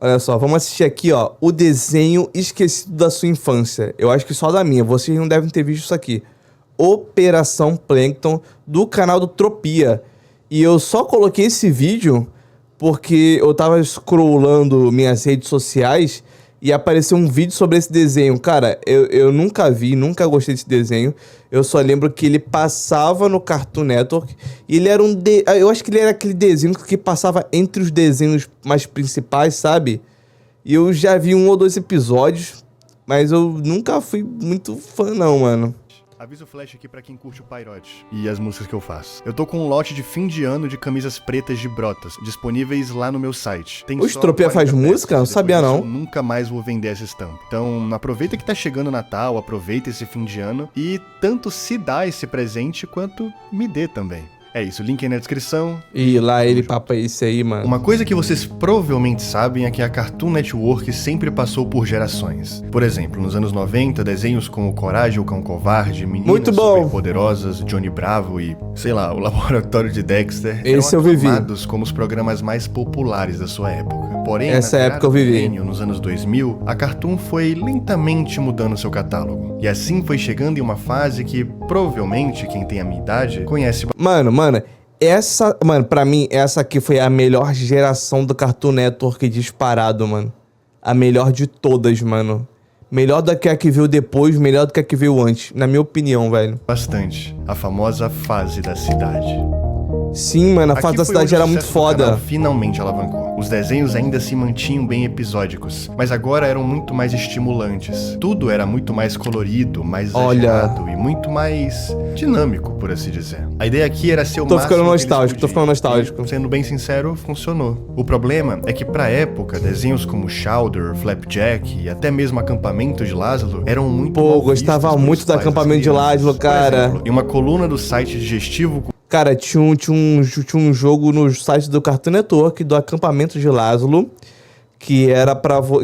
Olha só, vamos assistir aqui, ó, o desenho esquecido da sua infância. Eu acho que só da minha, vocês não devem ter visto isso aqui. Operação Plankton, do canal do Tropia. E eu só coloquei esse vídeo porque eu tava scrollando minhas redes sociais e apareceu um vídeo sobre esse desenho. Cara, eu nunca vi, nunca gostei desse desenho. Eu só lembro que ele passava no Cartoon Network. E ele era eu acho que ele era aquele desenho que passava entre os desenhos mais principais, sabe? E eu já vi 1 ou 2 episódios, mas eu nunca fui muito fã não, mano. Aviso flash aqui pra quem curte o Pyrote e as músicas que eu faço. Eu tô com um lote de fim de ano de camisas pretas de Brotas, disponíveis lá no meu site. Tem O Tropia faz música? Não sabia não. Eu nunca mais vou vender essa estampa. Então aproveita que tá chegando o Natal, aproveita esse fim de ano e tanto se dá esse presente quanto me dê também. É isso, link aí na descrição. E lá ele papa isso aí, mano. Uma coisa que vocês provavelmente sabem é que a Cartoon Network sempre passou por gerações. Por exemplo, nos anos 90, desenhos como Coragem, o Cão Covarde, Meninas Superpoderosas, Johnny Bravo e, sei lá, o Laboratório de Dexter Esse eram eu vivi. aclamados como os programas mais populares da sua época. Porém, essa na época eu vivi. milênio, nos anos 2000, a Cartoon foi lentamente mudando seu catálogo. E assim foi chegando em uma fase que, provavelmente, quem tem a minha idade, conhece... Mano, pra mim, essa aqui foi a melhor geração do Cartoon Network disparado, mano. A melhor de todas, mano. Melhor do que a que veio depois, melhor do que a que veio antes, na minha opinião, velho. Bastante. A famosa fase da cidade. Sim, mano, a fase da cidade era muito foda. Finalmente alavancou. Os desenhos ainda se mantinham bem episódicos, mas agora eram muito mais estimulantes. Tudo era muito mais colorido, mais exagerado e muito mais dinâmico, por assim dizer. A ideia aqui era ser o máximo. Tô ficando nostálgico. E, sendo bem sincero, funcionou. O problema é que pra época, desenhos como Chowder, Flapjack e até mesmo Acampamento de Lázaro eram muito Pô, eu gostava muito do Acampamento de Lázaro, cara. Por exemplo, em uma coluna do site digestivo... Cara, tinha um jogo no site do Cartoon Network, do Acampamento de Lázaro, que era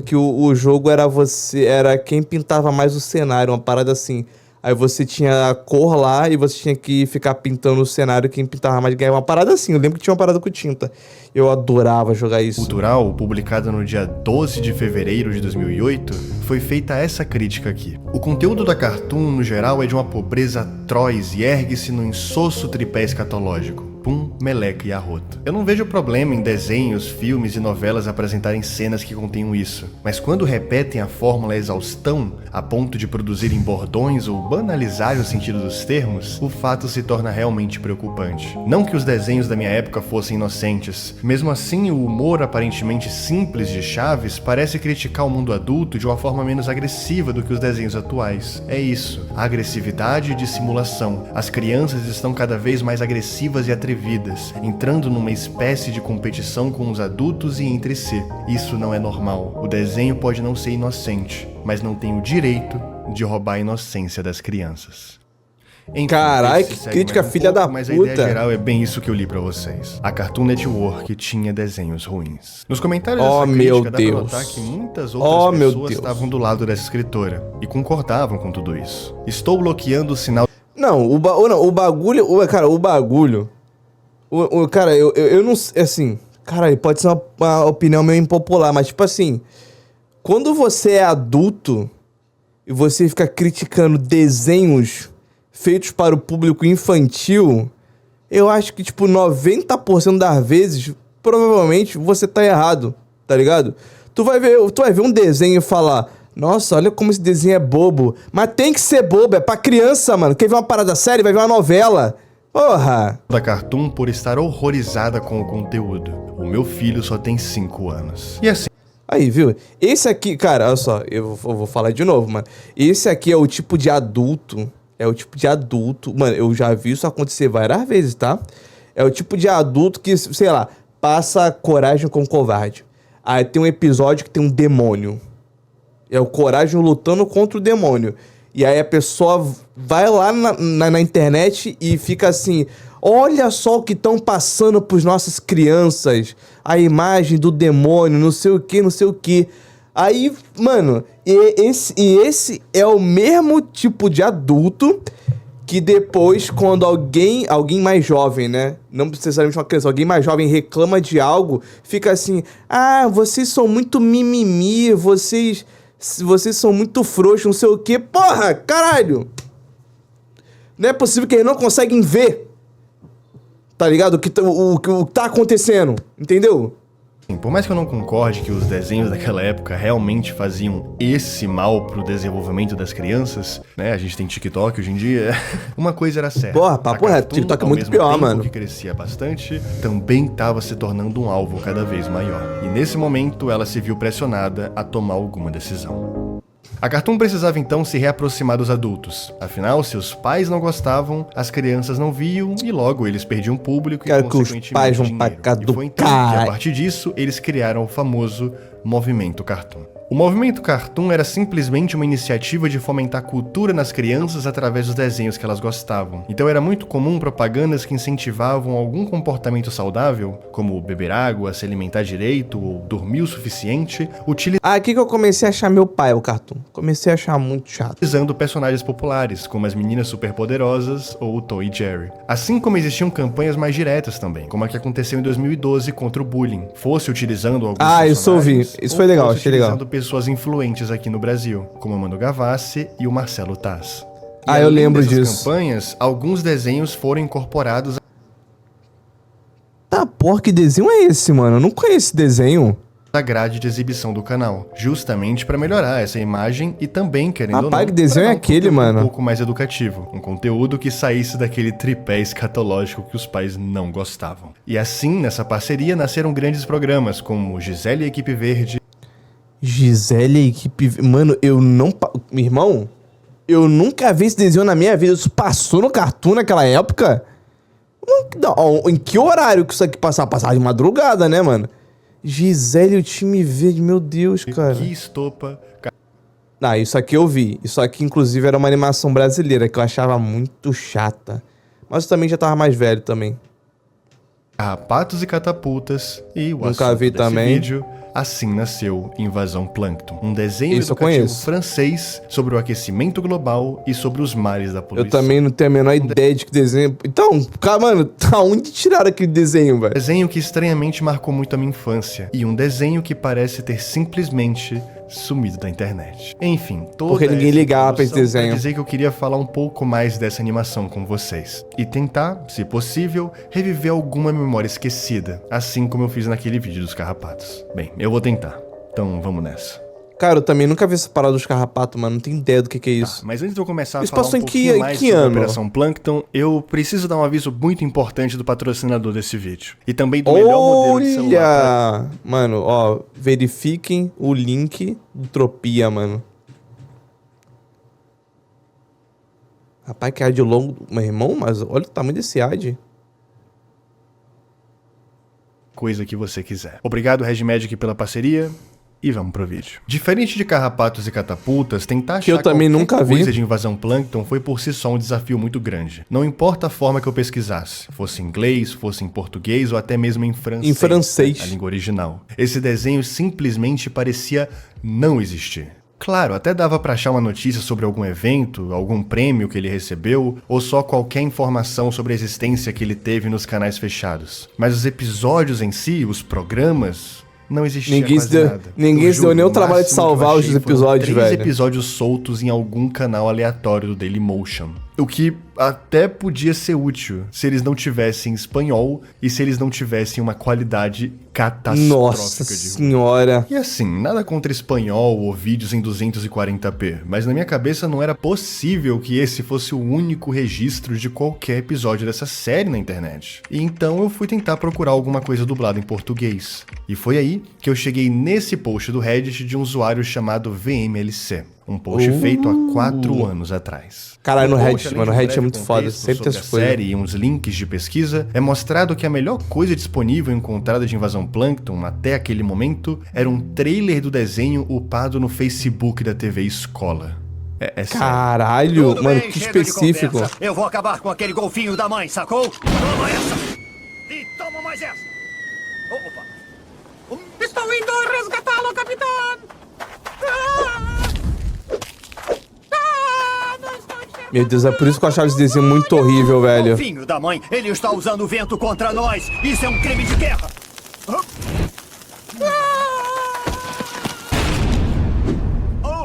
que o jogo era quem pintava mais o cenário, uma parada assim. Aí você tinha a cor lá e você tinha que ficar pintando o cenário, quem pintava mais ganhava uma parada assim. Eu lembro que tinha uma parada com tinta. Eu adorava jogar isso. Cultural, publicada no dia 12 de fevereiro de 2008, foi feita essa crítica aqui. O conteúdo da Cartoon, no geral, é de uma pobreza atroz e ergue-se no insosso tripé escatológico. Pum, Meleca e Arroto. Eu não vejo problema em desenhos, filmes e novelas apresentarem cenas que contenham isso, mas quando repetem a fórmula exaustão a ponto de produzirem bordões ou banalizar o sentido dos termos, o fato se torna realmente preocupante. Não que os desenhos da minha época fossem inocentes, mesmo assim o humor aparentemente simples de Chaves parece criticar o mundo adulto de uma forma menos agressiva do que os desenhos atuais. É isso, agressividade e dissimulação. As crianças estão cada vez mais agressivas e atrevidas, entrando numa espécie de competição com os adultos e entre si. Isso não é normal. O desenho pode não ser inocente, mas não tem o direito de roubar a inocência das crianças. Carai, que crítica filha da puta. Mas a ideia geral é bem isso que eu li pra vocês. A Cartoon Network tinha desenhos ruins. Nos comentários dessa crítica dá pra notar que muitas outras pessoas estavam do lado dessa escritora e concordavam com tudo isso. Estou bloqueando o sinal... Não, o bagulho... Cara, eu não... Assim... Cara, pode ser uma opinião meio impopular, mas tipo assim... Quando você é adulto e você fica criticando desenhos feitos para o público infantil, eu acho que, tipo, 90% das vezes, provavelmente, você tá errado, tá ligado? Tu vai ver um desenho e falar... Nossa, olha como esse desenho é bobo. Mas tem que ser bobo, é pra criança, mano. Quer ver uma parada séria, vai ver uma novela. Porra! Da Cartoon por estar horrorizada com o conteúdo. O meu filho só tem 5 anos. E assim... Aí, viu? Esse aqui, cara, olha só, eu vou falar de novo, mano. Esse aqui é o tipo de adulto. Mano, eu já vi isso acontecer várias vezes, tá? É o tipo de adulto que, sei lá, passa Coragem com Covarde. Aí tem um episódio que tem um demônio. É o Coragem lutando contra o demônio. E aí a pessoa vai lá na internet e fica assim... Olha só o que estão passando pros nossas crianças. A imagem do demônio, não sei o que, não sei o que. Aí, mano, esse é o mesmo tipo de adulto que depois, quando alguém mais jovem, né? Não necessariamente uma criança, alguém mais jovem reclama de algo, fica assim, ah, vocês são muito mimimi, vocês são muito frouxos, não sei o quê. Porra, caralho! Não é possível que eles não conseguem ver, tá ligado? O que tá acontecendo, entendeu? Por mais que eu não concorde que os desenhos daquela época realmente faziam esse mal pro desenvolvimento das crianças, né? A gente tem TikTok hoje em dia. Uma coisa era certa. Porra, papo reto, TikTok é muito pior, mano. Que crescia bastante, também estava se tornando um alvo cada vez maior. E nesse momento ela se viu pressionada a tomar alguma decisão. A Cartoon precisava então se reaproximar dos adultos. Afinal, se os pais não gostavam, as crianças não viam e logo eles perdiam público e consequentemente os pais vão pra cá do E foi então que, a partir disso, eles criaram o famoso Movimento Cartoon. O Movimento Cartoon era simplesmente uma iniciativa de fomentar cultura nas crianças através dos desenhos que elas gostavam. Então era muito comum propagandas que incentivavam algum comportamento saudável, como beber água, se alimentar direito ou dormir o suficiente, Aqui que eu comecei a achar meu pai, o Cartoon. Comecei a achar muito chato. utilizando personagens populares, como as Meninas Superpoderosas ou o Tom e Jerry. Assim como existiam campanhas mais diretas também, como a que aconteceu em 2012 contra o bullying. Fosse utilizando alguns isso eu vi. personagens, Isso foi legal, fosse achei legal. utilizando pessoas influentes aqui no Brasil, como a Manu Gavassi e o Marcelo Taz. E Eu além lembro dessas disso. campanhas, alguns desenhos foram incorporados Ah, porra, que desenho é esse, mano? Eu não conheço esse desenho. à grade de exibição do canal, justamente para melhorar essa imagem e também, querendo ou não, Rapaz, que desenho pra é dar um aquele, conteúdo mano? um pouco mais educativo, um conteúdo que saísse daquele tripé escatológico que os pais não gostavam. E assim, nessa parceria, nasceram grandes programas como Gisele e a Equipe Verde, Gisele e Equipe... Mano, eu não... Irmão, eu nunca vi esse desenho na minha vida. Isso passou no Cartoon naquela época? Não, em que horário que isso aqui passava? Passava de madrugada, né, mano? Gisele e o Time Verde, meu Deus, cara. Que Estopa, Isso aqui eu vi. Isso aqui, inclusive, era uma animação brasileira que eu achava muito chata. Mas eu também já tava mais velho também. Carrapatos e Catapultas e o Nunca assunto vi desse também. vídeo, assim nasceu Invasão Plâncton, um desenho Isso eu educativo conheço. francês sobre o aquecimento global e sobre os mares da Eu poluição. também não tenho a menor ideia de que desenho... Então, cara, mano, da onde tiraram aquele desenho, velho? Desenho que estranhamente marcou muito a minha infância. E um desenho que parece ter simplesmente sumido da internet. Enfim, toda Porque ninguém essa ligava pra esse introdução desenho. dizer que eu queria falar um pouco mais dessa animação com vocês. E tentar, se possível, reviver alguma memória esquecida. Assim como eu fiz naquele vídeo dos carrapatos. Bem, eu vou tentar. Então vamos nessa. Cara, eu também nunca vi essa parada dos carrapatos, mano. Não tenho ideia do que é isso. Mas antes de eu começar a Isso falar passou um em pouquinho mais que sobre a ano? Operação Plâncton, eu preciso dar um aviso muito importante do patrocinador desse vídeo. E também do melhor modelo de celular. Olha! Mano, ó, verifiquem o link do Tropia, mano. Rapaz, que ad longo... Meu irmão, mas olha o tamanho desse ad. Coisa que você quiser. Obrigado, Regimagic, pela parceria. E vamos pro vídeo. Diferente de Carrapatos e Catapultas, tentar Que eu achar também qualquer nunca vi. coisa de Invasão Plâncton foi por si só um desafio muito grande. Não importa a forma que eu pesquisasse, fosse em inglês, fosse em português ou até mesmo em francês. Em francês. A língua original. Esse desenho simplesmente parecia não existir. Claro, até dava pra achar uma notícia sobre algum evento, algum prêmio que ele recebeu, ou só qualquer informação sobre a existência que ele teve nos canais fechados. Mas os episódios em si, os programas... não existia quase nada. Ninguém Eu se deu nem o juro, trabalho de máximo que eu salvar os achei foram episódios, 3 velho. episódios soltos em algum canal aleatório do Dailymotion. O que até podia ser útil se eles não tivessem espanhol e se eles não tivessem uma qualidade catastrófica Nossa de ruim. senhora. E assim, nada contra espanhol ou vídeos em 240p, mas na minha cabeça não era possível que esse fosse o único registro de qualquer episódio dessa série na internet. E então eu fui tentar procurar alguma coisa dublada em português. E foi aí que eu cheguei nesse post do Reddit de um usuário chamado VMLC. Um post feito há 4 anos atrás. Caralho, no post, Reddit, além mano, de o um Reddit é breve muito foda, contexto sempre tem sobre essas a coisas. série e uns links de pesquisa, é mostrado que a melhor coisa disponível encontrada de Invasão Plâncton até aquele momento era um trailer do desenho upado no Facebook da TV Escola. É sério. Caralho, Tudo mano, bem, que chega de específico. conversa. Eu vou acabar com aquele golfinho da mãe, sacou? Toma essa! E toma mais essa! Opa! Estou indo resgatá-lo, capitão! Não estou enxergando. Meu Deus, é por isso que eu achava esse desenho muito horrível, velho. Filho da mãe, ele está usando o vento contra nós. Isso é um crime de guerra.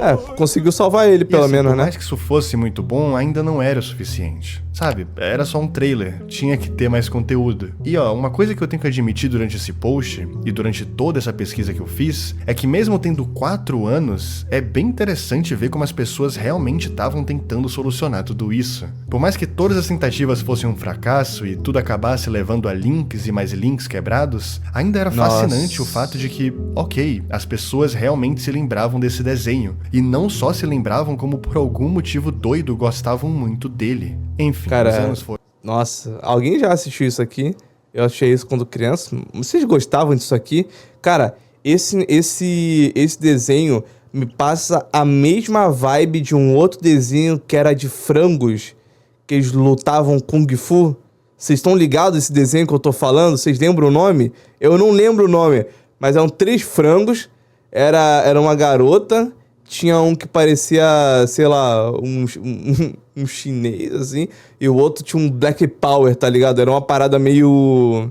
É, conseguiu salvar ele, pelo assim, menos, por né? mais que isso fosse muito bom, ainda não era o suficiente. Sabe, era só um trailer, tinha que ter mais conteúdo. E ó, uma coisa que eu tenho que admitir durante esse post, e durante toda essa pesquisa que eu fiz, é que mesmo tendo 4 anos, é bem interessante ver como as pessoas realmente estavam tentando solucionar tudo isso. Por mais que todas as tentativas fossem um fracasso e tudo acabasse levando a links e mais links quebrados, ainda era fascinante o fato de que, ok, as pessoas realmente se lembravam desse desenho, e não só se lembravam como por algum motivo doido gostavam muito dele. Enfim, Cara, os anos foram. Nossa, alguém já assistiu isso aqui? Eu achei isso quando criança. Vocês gostavam disso aqui? Cara, esse desenho me passa a mesma vibe de um outro desenho que era de frangos, que eles lutavam Kung Fu. Vocês estão ligados esse desenho que eu tô falando? Vocês lembram o nome? Eu não lembro o nome, mas eram 3 frangos. Era uma garota. Tinha um que parecia, sei lá, um chinês, assim. E o outro tinha um Black Power, tá ligado? Era uma parada meio...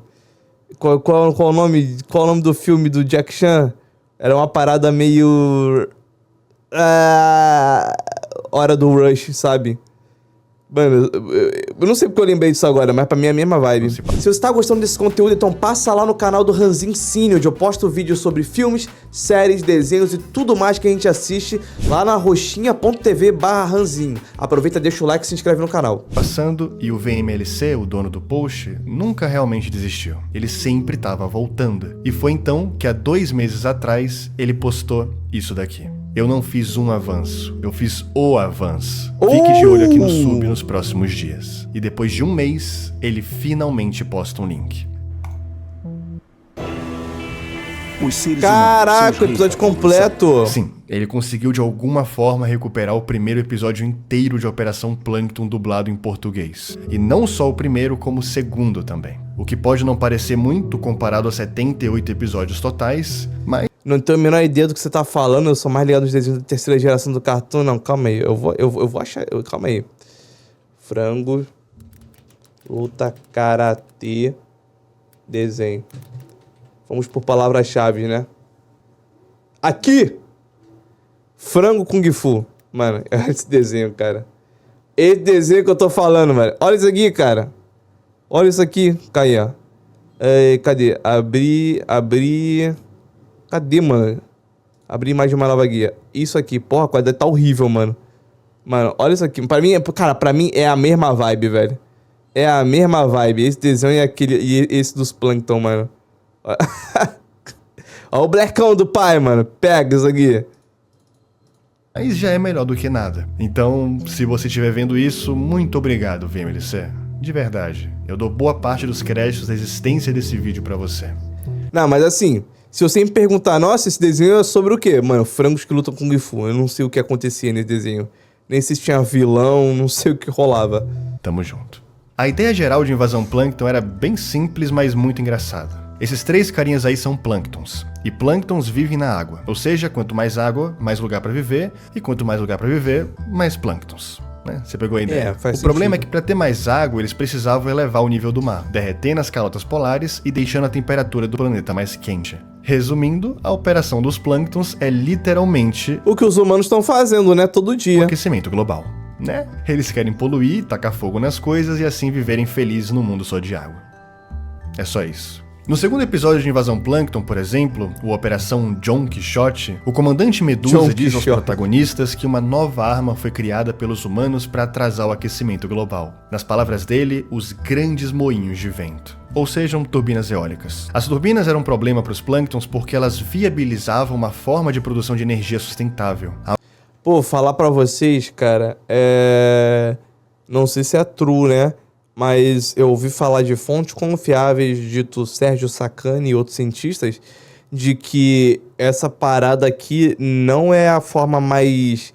Qual o nome do filme do Jack Chan? Era uma parada meio... Hora do Rush, sabe? Mano, eu não sei porque eu lembrei disso agora, mas pra mim é a mesma vibe. Se você tá gostando desse conteúdo, então passa lá no canal do Ranzin Cine, onde eu posto vídeos sobre filmes, séries, desenhos e tudo mais que a gente assiste lá na roxinha.tv/Ranzin. Aproveita, deixa o like e se inscreve no canal. Passando, e o VMLC, o dono do post, nunca realmente desistiu. Ele sempre estava voltando. E foi então que há 2 meses atrás, ele postou isso daqui. Eu não fiz um avanço, eu fiz o avanço. Fique de olho aqui no sub nos próximos dias. E depois de 1 mês, ele finalmente posta um link. Caraca, episódio completo! Sim, ele conseguiu de alguma forma recuperar o primeiro episódio inteiro de Operação Plankton dublado em português. E não só o primeiro, como o segundo também. O que pode não parecer muito comparado a 78 episódios totais, mas... Não tenho a menor ideia do que você tá falando, eu sou mais ligado nos desenhos da 3ª geração do Cartoon. Não, calma aí, eu vou achar... Calma aí. Frango, luta, karatê, desenho. Vamos por palavras-chave, né? Aqui! Frango Kung Fu. Mano, olha esse desenho, cara. Esse desenho que eu tô falando, mano. Olha isso aqui, cara. Olha isso aqui. Cai, ó. Cadê? Abrir... Cadê, mano? Abrir mais de uma nova guia. Isso aqui, porra, a qualidade tá horrível, mano. Mano, olha isso aqui. Pra mim é a mesma vibe, velho. É a mesma vibe. Esse desenho e esse dos Plankton, mano. Olha o blackão do pai, mano. Pega isso aqui. Mas já é melhor do que nada. Então, se você estiver vendo isso, muito obrigado, VMLC. De verdade. Eu dou boa parte dos créditos da existência desse vídeo pra você. Não, mas assim... Se você me perguntar, nossa, esse desenho é sobre o quê? Mano, frangos que lutam com Kung Fu. Eu não sei o que acontecia nesse desenho. Nem se tinha vilão, não sei o que rolava. Tamo junto. A ideia geral de Invasão Plankton era bem simples, mas muito engraçada. Esses 3 carinhas aí são plânctons. E plânctons vivem na água. Ou seja, quanto mais água, mais lugar pra viver. E quanto mais lugar pra viver, mais plânctons. Né? Você pegou a ideia? Faz o problema é sentido. que para ter mais água, eles precisavam elevar o nível do mar, derretendo as calotas polares e deixando a temperatura do planeta mais quente. Resumindo, a operação dos plânctons é literalmente O que os humanos estão fazendo, né? Todo o dia. aquecimento global, né? Eles querem poluir, tacar fogo nas coisas e assim viverem felizes num mundo só de água. É só isso. No segundo episódio de Invasão Plankton, por exemplo, o Operação John Quixote, o comandante Medusa John diz aos Quixote. protagonistas que uma nova arma foi criada pelos humanos para atrasar o aquecimento global. Nas palavras dele, os grandes moinhos de vento. Ou sejam, turbinas eólicas. As turbinas eram um problema para os plânctons porque elas viabilizavam uma forma de produção de energia sustentável. Pô, falar pra vocês, cara, não sei se é true, né? Mas eu ouvi falar de fontes confiáveis, dito Sérgio Sacani e outros cientistas, de que essa parada aqui não é a forma mais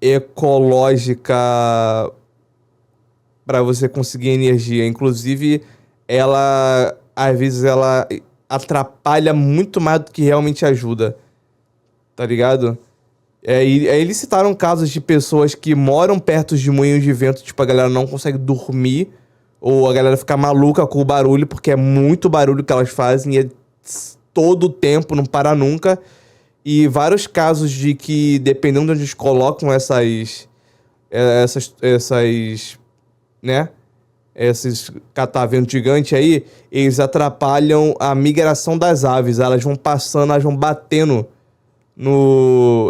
ecológica para você conseguir energia. Inclusive, ela, às vezes, ela atrapalha muito mais do que realmente ajuda. Tá ligado? Aí eles citaram casos de pessoas que moram perto de moinhos de vento, tipo, a galera não consegue dormir, ou a galera fica maluca com o barulho, porque é muito barulho que elas fazem, e é todo o tempo, não para nunca. E vários casos de que, dependendo de onde eles colocam essas né? Esses cataventos gigantes aí, eles atrapalham a migração das aves. Elas vão passando, elas vão batendo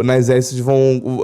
nas hélices,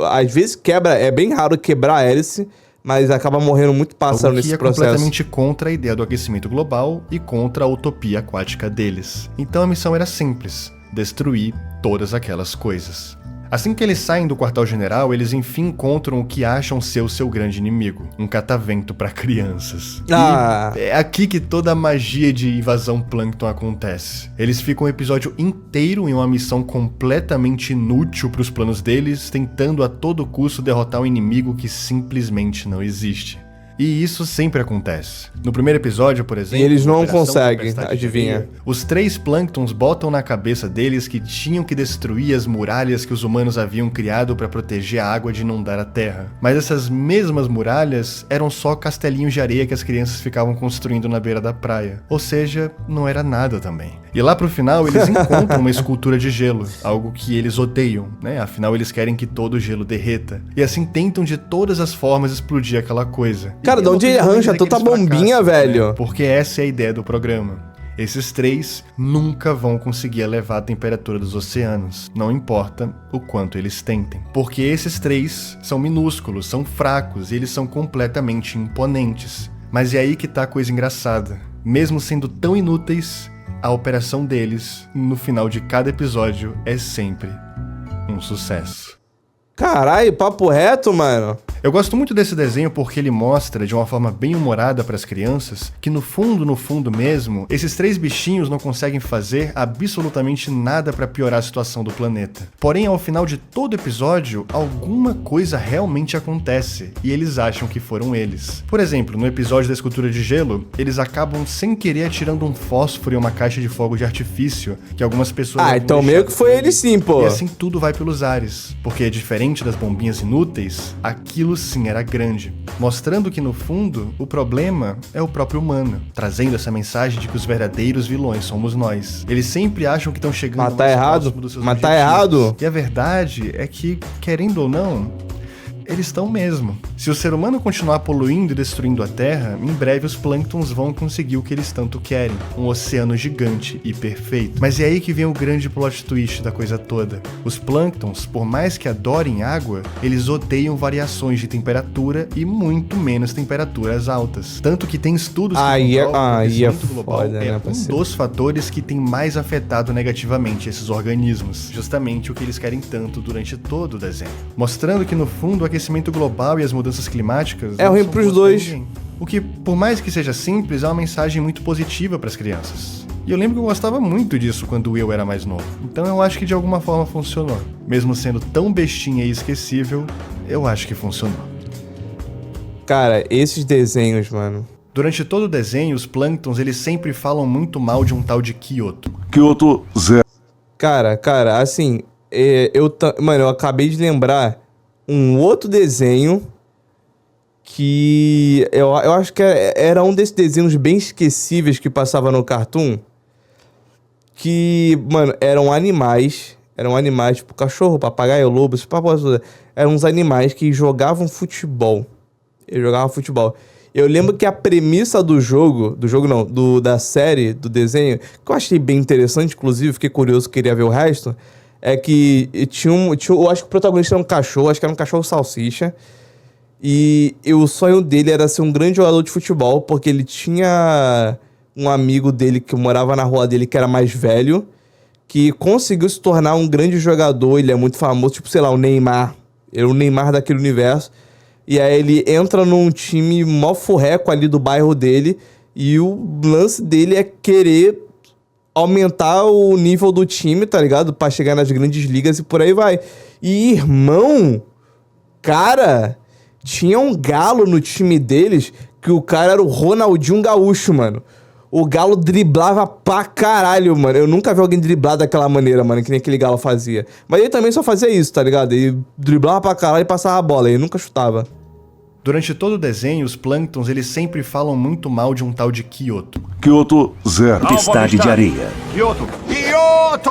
às vezes quebra, é bem raro quebrar a hélice, mas acaba morrendo muito pássaro nesse processo. O que é completamente contra a ideia do aquecimento global e contra a utopia aquática deles. Então a missão era simples: destruir todas aquelas coisas. Assim que eles saem do quartel-general, eles enfim encontram o que acham ser o seu grande inimigo, um catavento para crianças. E é aqui que toda a magia de invasão plâncton acontece. Eles ficam um episódio inteiro em uma missão completamente inútil para os planos deles, tentando a todo custo derrotar um inimigo que simplesmente não existe. E isso sempre acontece. No primeiro episódio, por exemplo... E eles não conseguem, adivinha. Os 3 plânctons botam na cabeça deles que tinham que destruir as muralhas que os humanos haviam criado para proteger a água de inundar a terra. Mas essas mesmas muralhas eram só castelinhos de areia que as crianças ficavam construindo na beira da praia. Ou seja, não era nada também. E lá pro final, eles encontram uma escultura de gelo, algo que eles odeiam, né? Afinal, eles querem que todo o gelo derreta. E assim tentam de todas as formas explodir aquela coisa. Cara, de onde ele arranja tanta bombinha, velho? Né? Porque essa é a ideia do programa. Esses 3 nunca vão conseguir elevar a temperatura dos oceanos, não importa o quanto eles tentem. Porque esses 3 são minúsculos, são fracos e eles são completamente imponentes. Mas é aí que tá a coisa engraçada. Mesmo sendo tão inúteis, a operação deles, no final de cada episódio, é sempre um sucesso. Caralho, papo reto, mano. Eu gosto muito desse desenho porque ele mostra, de uma forma bem humorada para as crianças, que no fundo mesmo, esses 3 bichinhos não conseguem fazer absolutamente nada para piorar a situação do planeta. Porém, ao final de todo episódio, alguma coisa realmente acontece, e eles acham que foram eles. Por exemplo, no episódio da escultura de gelo, eles acabam sem querer atirando um fósforo em uma caixa de fogo de artifício, que algumas pessoas... então meio que foi ele sim, pô. E assim tudo vai pelos ares, porque diferente das bombinhas inúteis, aquilo sim era grande, mostrando que no fundo o problema é o próprio humano, trazendo essa mensagem de que os verdadeiros vilões somos nós. Eles sempre acham que estão chegando mais próximo dos seus objetivos. Mas tá errado. E a verdade é que, querendo ou não, eles estão mesmo. Se o ser humano continuar poluindo e destruindo a Terra, em breve os plânctons vão conseguir o que eles tanto querem, um oceano gigante e perfeito. Mas é aí que vem o grande plot twist da coisa toda. Os plânctons, por mais que adorem água, eles odeiam variações de temperatura e muito menos temperaturas altas. Tanto que tem estudos que comprovam que o aquecimento global é um dos fatores que tem mais afetado negativamente esses organismos. Justamente o que eles querem tanto durante todo o desenho. Mostrando que no fundo o aquecimento global e as mudanças climáticas é ruim pros dois. O que, por mais que seja simples, é uma mensagem muito positiva para as crianças. E eu lembro que eu gostava muito disso quando eu era mais novo. Então eu acho que de alguma forma funcionou. Mesmo sendo tão bestinha e esquecível, eu acho que funcionou. Cara, esses desenhos, mano... Durante todo o desenho, os plânctons, eles sempre falam muito mal de um tal de Kyoto. Kyoto zero. Cara, assim... Mano, eu acabei de lembrar um outro desenho que eu acho que era um desses desenhos bem esquecíveis que passava no Cartoon, que, mano, eram animais, tipo cachorro, papagaio, lobo, eram uns animais que jogavam futebol. Eu lembro que a premissa da série, do desenho, que eu achei bem interessante, inclusive, fiquei curioso, queria ver o resto, é que eu acho que o protagonista era um cachorro, acho que era um cachorro salsicha. E o sonho dele era ser um grande jogador de futebol, porque ele tinha um amigo dele que morava na rua dele, que era mais velho, que conseguiu se tornar um grande jogador. Ele é muito famoso, tipo, sei lá, o Neymar. Ele é o Neymar daquele universo. E aí ele entra num time mó furreco ali do bairro dele, e o lance dele é querer aumentar o nível do time, tá ligado? Pra chegar nas grandes ligas e por aí vai. E, irmão, cara, tinha um galo no time deles que o cara era o Ronaldinho Gaúcho, mano. O Galo driblava pra caralho, mano. Eu nunca vi alguém driblar daquela maneira, mano, que nem aquele Galo fazia. Mas ele também só fazia isso, tá ligado? Ele driblava pra caralho e passava a bola, ele nunca chutava. Durante todo o desenho, os Plânktons eles sempre falam muito mal de um tal de Kyoto. Kyoto 0. Tempestade de areia. Kyoto! Kyoto!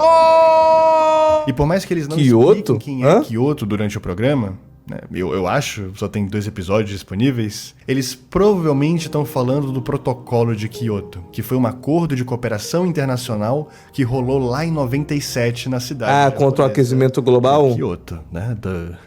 E por mais que eles não Kyoto? expliquem quem é Kyoto durante o programa, né, eu acho, só tem 2 episódios disponíveis, eles provavelmente estão falando do Protocolo de Kyoto, que foi um acordo de cooperação internacional que rolou lá em 97 na cidade. Contra o aquecimento global? Kyoto, né?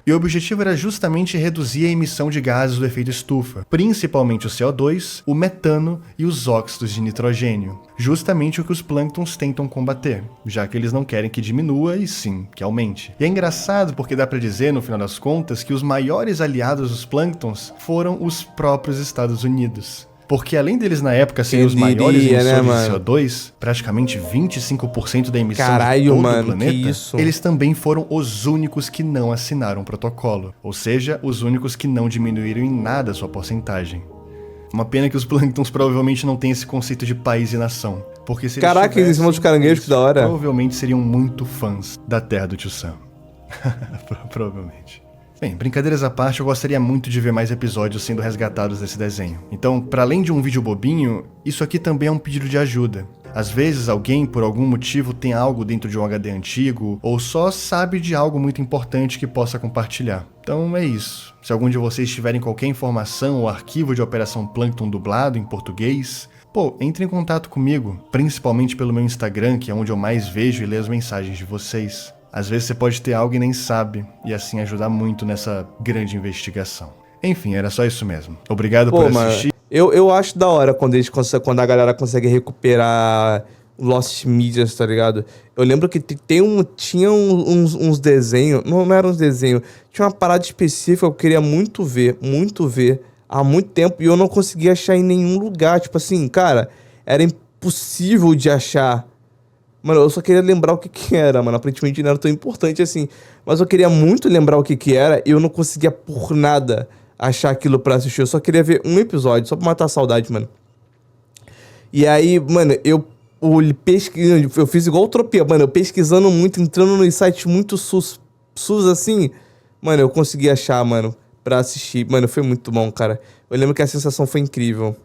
E o objetivo era justamente reduzir a emissão de gases do efeito estufa, principalmente o CO2, o metano e os óxidos de nitrogênio. Justamente o que os plânctons tentam combater, já que eles não querem que diminua e sim, que aumente. E é engraçado porque dá pra dizer, no final das contas, que os maiores aliados dos plânctons foram os próprios Estados Unidos. Porque além deles na época serem os maiores emissores de CO2, praticamente 25% da emissão de todo o planeta, eles também foram os únicos que não assinaram o protocolo. Ou seja, os únicos que não diminuíram em nada a sua porcentagem. Uma pena que os plânctons provavelmente não têm esse conceito de país e nação. Porque se Caraca, eles são de caranguejo, que da hora. Provavelmente seriam muito fãs da terra do Tio Sam. Provavelmente. Bem, brincadeiras à parte, eu gostaria muito de ver mais episódios sendo resgatados desse desenho. Então, para além de um vídeo bobinho, isso aqui também é um pedido de ajuda. Às vezes alguém, por algum motivo, tem algo dentro de um HD antigo, ou só sabe de algo muito importante que possa compartilhar. Então é isso. Se algum de vocês tiverem qualquer informação ou arquivo de Operação Plâncton dublado em português, entre em contato comigo, principalmente pelo meu Instagram, que é onde eu mais vejo e leio as mensagens de vocês. Às vezes você pode ter algo e nem sabe, e assim ajudar muito nessa grande investigação. Enfim, era só isso mesmo. Obrigado por assistir. Eu acho da hora quando a galera consegue recuperar Lost Medias, tá ligado? Eu lembro que tinha uns desenhos, não eram uns desenhos, tinha uma parada específica que eu queria muito ver, há muito tempo, e eu não conseguia achar em nenhum lugar. Tipo assim, cara, era impossível de achar. Mano, eu só queria lembrar o que era, mano. Aparentemente não era tão importante assim. Mas eu queria muito lembrar o que era e eu não conseguia por nada achar aquilo pra assistir. Eu só queria ver um episódio, só pra matar a saudade, mano. E aí, mano, eu fiz igual o Tropia, mano. Eu pesquisando muito, entrando nos sites muito sus assim. Mano, eu consegui achar, mano, pra assistir. Mano, foi muito bom, cara. Eu lembro que a sensação foi incrível.